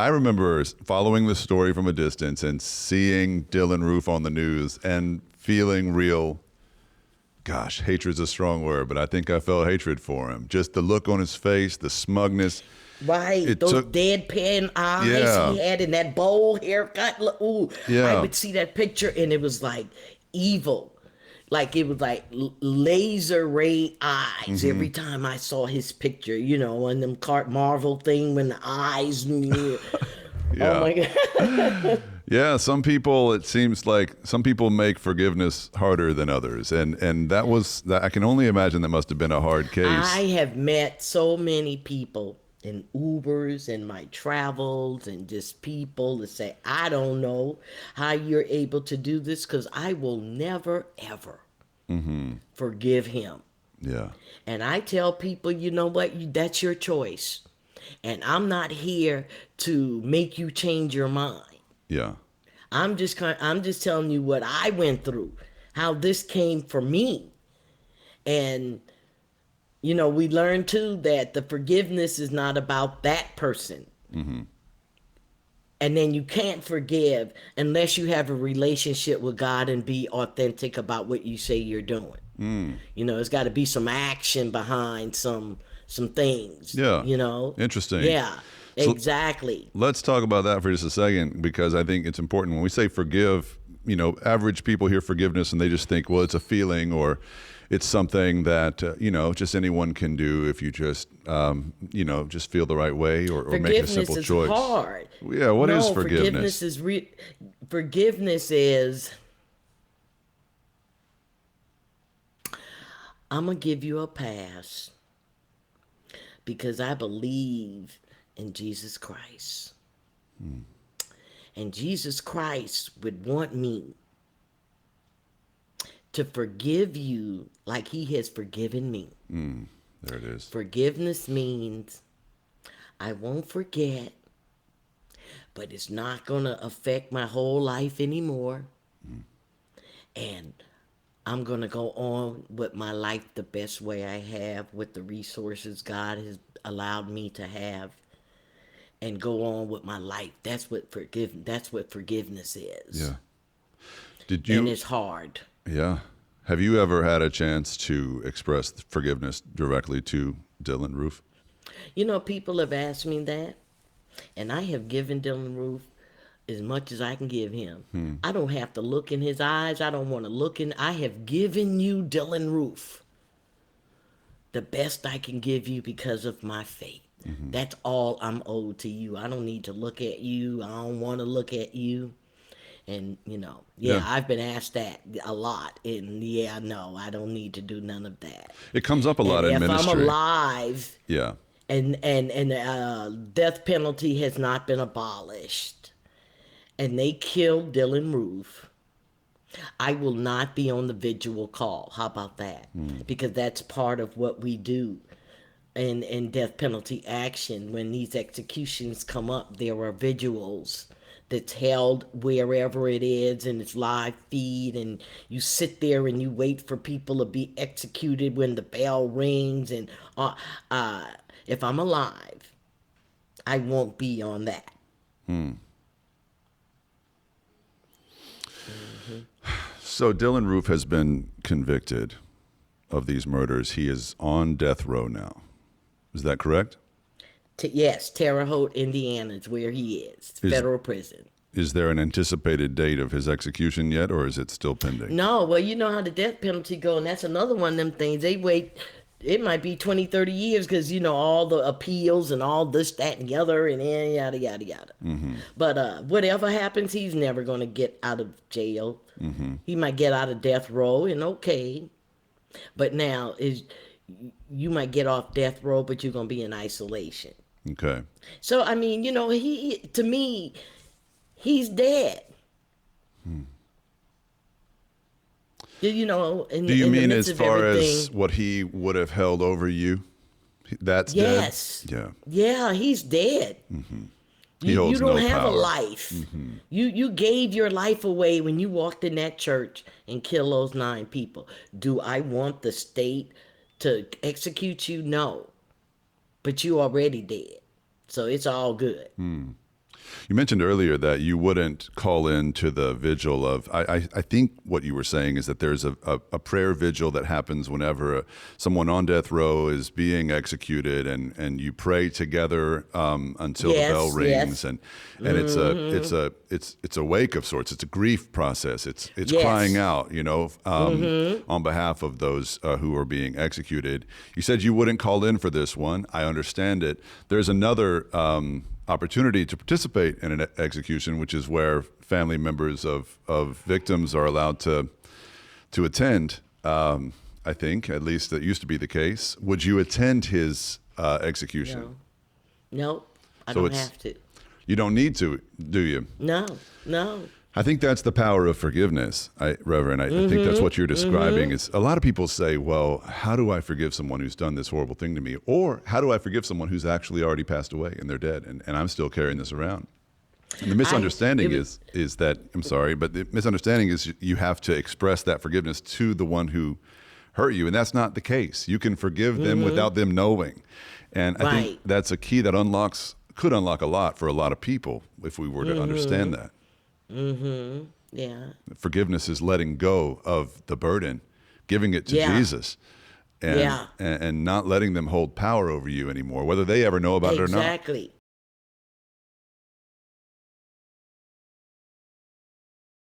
I remember following the story from a distance and seeing Dylann Roof on the news and feeling real, gosh, hatred's a strong word, but I think I felt hatred for him. Just the look on his face, the smugness. Right, those deadpan eyes he had in that bowl haircut. Ooh, I would see that picture and it was like evil. Like it was like laser ray eyes every time I saw his picture, you know, on them Marvel thing when the eyes. Oh my God. Yeah, some people, it seems like some people make forgiveness harder than others. And that was, I can only imagine that must have been a hard case. I have met so many people in Ubers and my travels and just people that say, I don't know how you're able to do this because I will never, ever forgive him. Yeah. And I tell people, you know what, that's your choice. And I'm not here to make you change your mind. Yeah. I'm just telling you what I went through, how this came for me. And you know, we learned too that the forgiveness is not about that person. And then you can't forgive unless you have a relationship with God and be authentic about what you say you're doing. You know, there's got to be some action behind some things. Yeah. You know? Interesting. Yeah, So exactly. let's talk about that for just a second, because I think it's important when we say forgive. You know, average people hear forgiveness and they just think, well, it's a feeling or it's something that, you know, just anyone can do if you just, you know, just feel the right way or make a simple choice. Forgiveness is hard. Yeah, what is forgiveness? Forgiveness is, I'm going to give you a pass because I believe in Jesus Christ. And Jesus Christ would want me to forgive you like he has forgiven me. There it is. Forgiveness means I won't forget, but it's not going to affect my whole life anymore. And I'm going to go on with my life the best way I have with the resources God has allowed me to have and go on with my life. That's what forgiveness is. Yeah. And it's hard. Yeah. Have you ever had a chance to express forgiveness directly to Dylann Roof? You know, people have asked me that, and I have given Dylann Roof as much as I can give him. I don't have to look in his eyes. I don't want to look in. I have given you, Dylann Roof, the best I can give you because of my faith. That's all I'm owed to you. I don't need to look at you. I don't want to look at you. And, you know, I've been asked that a lot. And, no, I don't need to do none of that. It comes up a lot in ministry. If I'm alive, yeah, and death penalty has not been abolished, and they killed Dylann Roof, I will not be on the vigil call. How about that? Because that's part of what we do in death penalty action. When these executions come up, there are vigils that's held wherever it is, and it's live feed, and you sit there and you wait for people to be executed when the bell rings. And if I'm alive, I won't be on that. So Dylann Roof has been convicted of these murders. He is on death row now. Is that correct? Yes, Terre Haute, Indiana is where he is. Federal prison. Is there an anticipated date of his execution yet, or is it still pending? No, well, you know how the death penalty go, and that's another one of them things. They wait, it might be 20, 30 years because, you know, all the appeals and all this, that, and the other, and then yada, yada, yada. But whatever happens, he's never going to get out of jail. He might get out of death row, and okay. But now, you might get off death row, but you're going to be in isolation. Okay. So, I mean, you know, to me, he's dead. You know, do you mean as far as what he would have held over you? That's dead? Yeah, he's dead. He holds you don't no have power. a life. You gave your life away when you walked in that church and killed those 9 people. Do I want the state to execute you? No. But you already dead. So it's all good. You mentioned earlier that you wouldn't call in to the vigil of, I think what you were saying is that there's a prayer vigil that happens whenever someone on death row is being executed, and you pray together until the bell rings, and it's a wake of sorts. It's a grief process. It's crying out, on behalf of those who are being executed. You said you wouldn't call in for this one. I understand it. There's another opportunity to participate in an execution, which is where family members of victims are allowed to attend. I think, at least that used to be the case. Would you attend his execution? No, I don't have to. You don't need to, do you? No. I think that's the power of forgiveness, Reverend. I think that's what you're describing. Is a lot of people say, well, how do I forgive someone who's done this horrible thing to me? Or how do I forgive someone who's actually already passed away and they're dead, and I'm still carrying this around? And the misunderstanding is that, I'm sorry, but the misunderstanding is you have to express that forgiveness to the one who hurt you, and that's not the case. You can forgive them without them knowing. And I think that's a key that could unlock a lot for a lot of people if we were to understand that. Yeah. Forgiveness is letting go of the burden, giving it to Jesus, and not letting them hold power over you anymore, whether they ever know about it or not. Exactly.